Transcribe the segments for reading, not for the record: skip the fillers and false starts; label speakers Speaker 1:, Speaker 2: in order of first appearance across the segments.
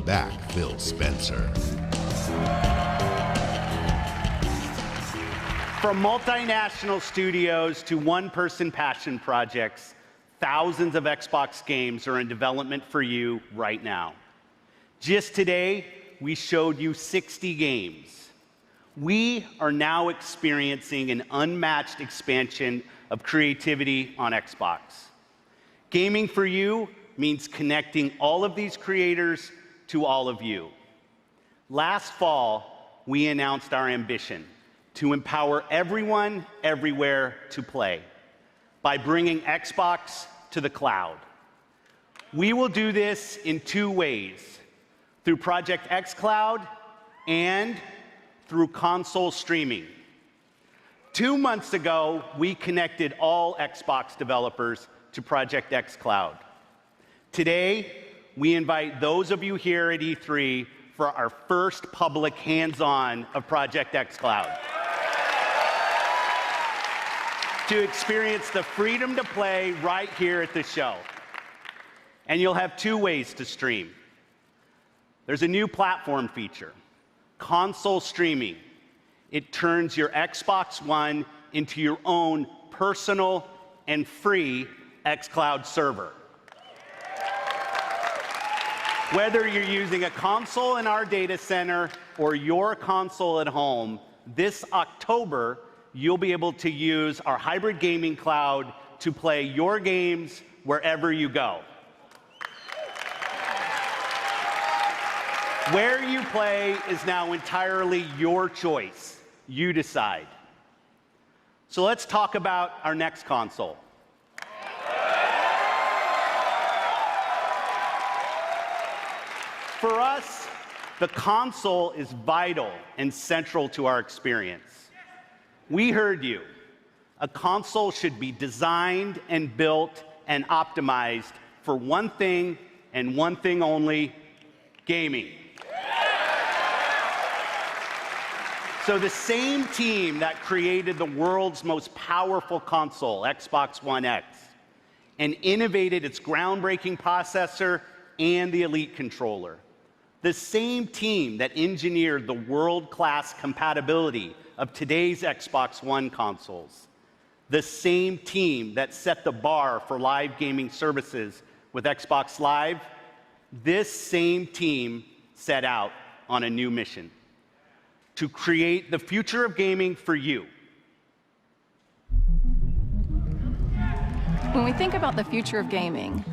Speaker 1: back Phil Spencer.
Speaker 2: From multinational studios to one-person passion projects, thousands of Xbox games are in development for you right now. Just today, we showed you 60 games. We are now experiencing an unmatched expansion of creativity on Xbox. Gaming for you means connecting all of these creators to all of you. Last fall, we announced our ambition to empower everyone, everywhere to play by bringing Xbox to the cloud. We will do this in two ways, through Project xCloud and through console streaming. 2 months ago, we connected all Xbox developers to Project xCloud. Today, we invite those of you here at E3 for our first public hands-on of Project xCloud, to experience the freedom to play right here at the show. And you'll have two ways to stream. There's a new platform feature, console streaming. It turns your Xbox One into your own personal and free xCloud server. Whether you're using a console in our data center or your console at home, this October, you'll be able to use our hybrid gaming cloud to play your games wherever you go. Where you play is now entirely your choice. You decide. So let's talk about our next console. For us, the console is vital and central to our experience. We heard you. A console should be designed and built and optimized for one thing and one thing only, gaming. So the same team that created the world's most powerful console, Xbox One X, and innovated its groundbreaking processor and the Elite controller, the same team that engineered the world-class compatibility of today's Xbox One consoles, the same team that set the bar for live gaming services with Xbox Live, this same team set out on a new mission: to create the future of gaming for you.
Speaker 3: When we think about the future of gaming,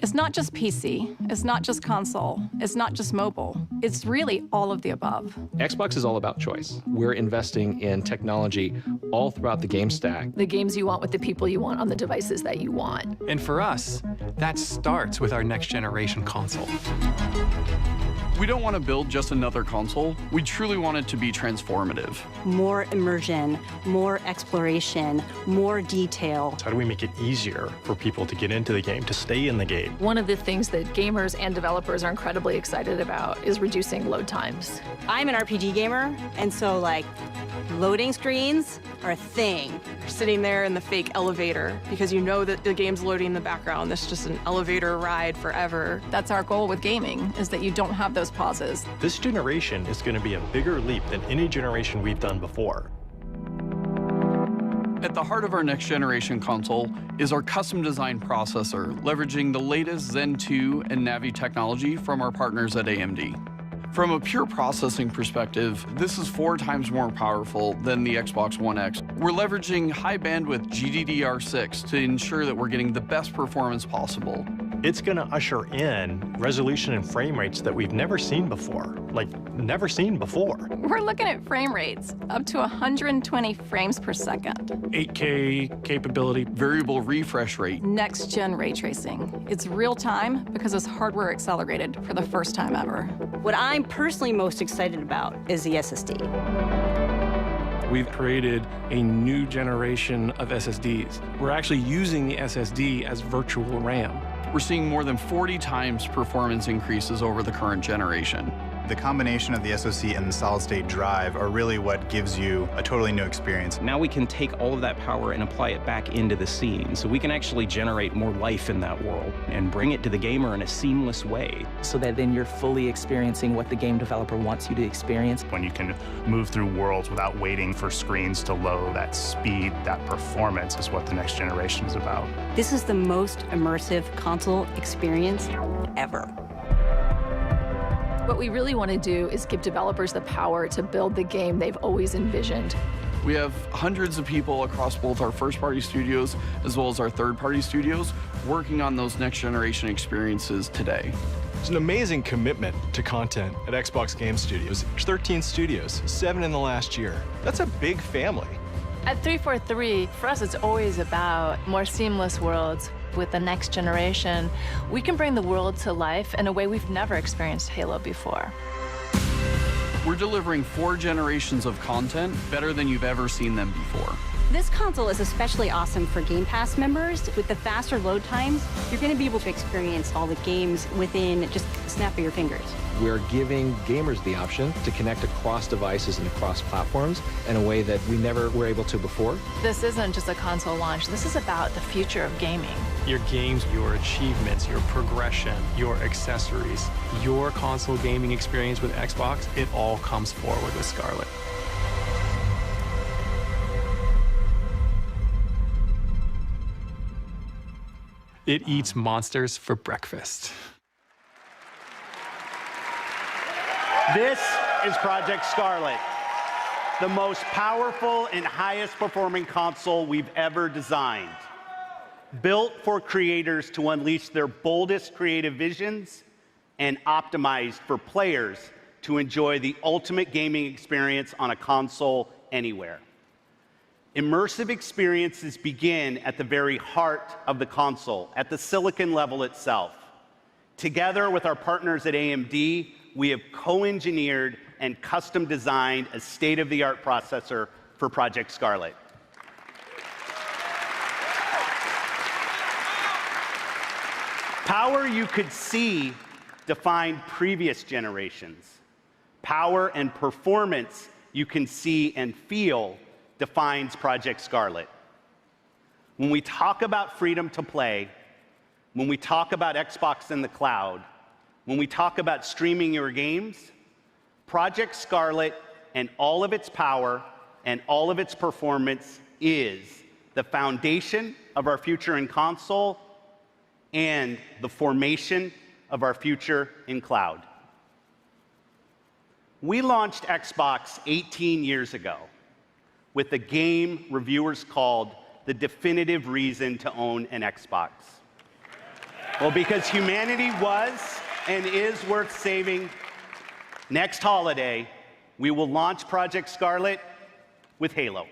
Speaker 3: it's not just PC, it's not just console, it's not just mobile. It's really all of the above.
Speaker 4: Xbox is all about choice. We're investing in technology all throughout the game stack.
Speaker 5: The games you want with the people you want on the devices that you want.
Speaker 6: And for us, that starts with our next generation console.
Speaker 7: We don't want to build just another console. We truly want it to be transformative.
Speaker 8: More immersion, more exploration, more detail.
Speaker 9: How do we make it easier for people to get into the game, to stay in the game?
Speaker 5: One of the things that gamers and developers are incredibly excited about is reducing load times.
Speaker 8: I'm an RPG gamer, and so loading screens are a thing.
Speaker 10: You're sitting there in the fake elevator because you know that the game's loading in the background. It's just an elevator ride forever.
Speaker 3: That's our goal with gaming, is that you don't have those pauses.
Speaker 9: This generation is going to be a bigger leap than any generation we've done before.
Speaker 7: At the heart of our next generation console is our custom design processor, leveraging the latest Zen 2 and Navi technology from our partners at AMD. From a pure processing perspective, this is 4 times more powerful than the Xbox One X. We're leveraging high bandwidth GDDR6 to ensure that we're getting the best performance possible.
Speaker 9: It's going to usher in resolution and frame rates that we've never seen before. Never seen before.
Speaker 3: We're looking at frame rates up to 120 frames per second.
Speaker 6: 8K capability.
Speaker 7: Variable refresh rate.
Speaker 3: Next-gen ray tracing. It's real time because it's hardware accelerated for the first time ever.
Speaker 8: What I'm personally most excited about is the SSD.
Speaker 6: We've created a new generation of SSDs. We're actually using the SSD as virtual RAM.
Speaker 7: We're seeing more than 40 times performance increases over the current generation.
Speaker 11: The combination of the SoC and the solid-state drive are really what gives you a totally new experience.
Speaker 12: Now we can take all of that power and apply it back into the scene, so we can actually generate more life in that world and bring it to the gamer in a seamless way.
Speaker 13: So that then you're fully experiencing what the game developer wants you to experience.
Speaker 14: When you can move through worlds without waiting for screens to load, that speed, that performance is what the next generation is about.
Speaker 8: This is the most immersive console experience ever.
Speaker 5: What we really want to do is give developers the power to build the game they've always envisioned.
Speaker 7: We have hundreds of people across both our first-party studios as well as our third-party studios working on those next-generation experiences today.
Speaker 15: There's an amazing commitment to content at Xbox Game Studios. There's 13 studios, 7 in the last year. That's a big family.
Speaker 16: At 343, for us, it's always about more seamless worlds. With the next generation, we can bring the world to life in a way we've never experienced Halo before.
Speaker 7: We're delivering 4 generations of content better than you've ever seen them before.
Speaker 8: This console is especially awesome for Game Pass members. With the faster load times, you're going to be able to experience all the games within just a snap of your fingers.
Speaker 4: We're giving gamers the option to connect across devices and across platforms in a way that we never were able to before.
Speaker 16: This isn't just a console launch. This is about the future of gaming.
Speaker 6: Your games, your achievements, your progression, your accessories, your console gaming experience with Xbox, it all comes forward with Scarlett. It eats monsters for breakfast.
Speaker 2: This is Project Scarlett, the most powerful and highest performing console we've ever designed. Built for creators to unleash their boldest creative visions and optimized for players to enjoy the ultimate gaming experience on a console anywhere. Immersive experiences begin at the very heart of the console, at the silicon level itself. Together with our partners at AMD, we have co-engineered and custom designed a state-of-the-art processor for Project Scarlett. Power you could see defined previous generations. Power and performance you can see and feel defines Project Scarlett. When we talk about freedom to play, when we talk about Xbox in the cloud, when we talk about streaming your games, Project Scarlett and all of its power and all of its performance is the foundation of our future in console and the formation of our future in cloud. We launched Xbox 18 years ago with a game reviewers called the definitive reason to own an Xbox. Well, because humanity was and is worth saving, next holiday, we will launch Project Scarlett with Halo.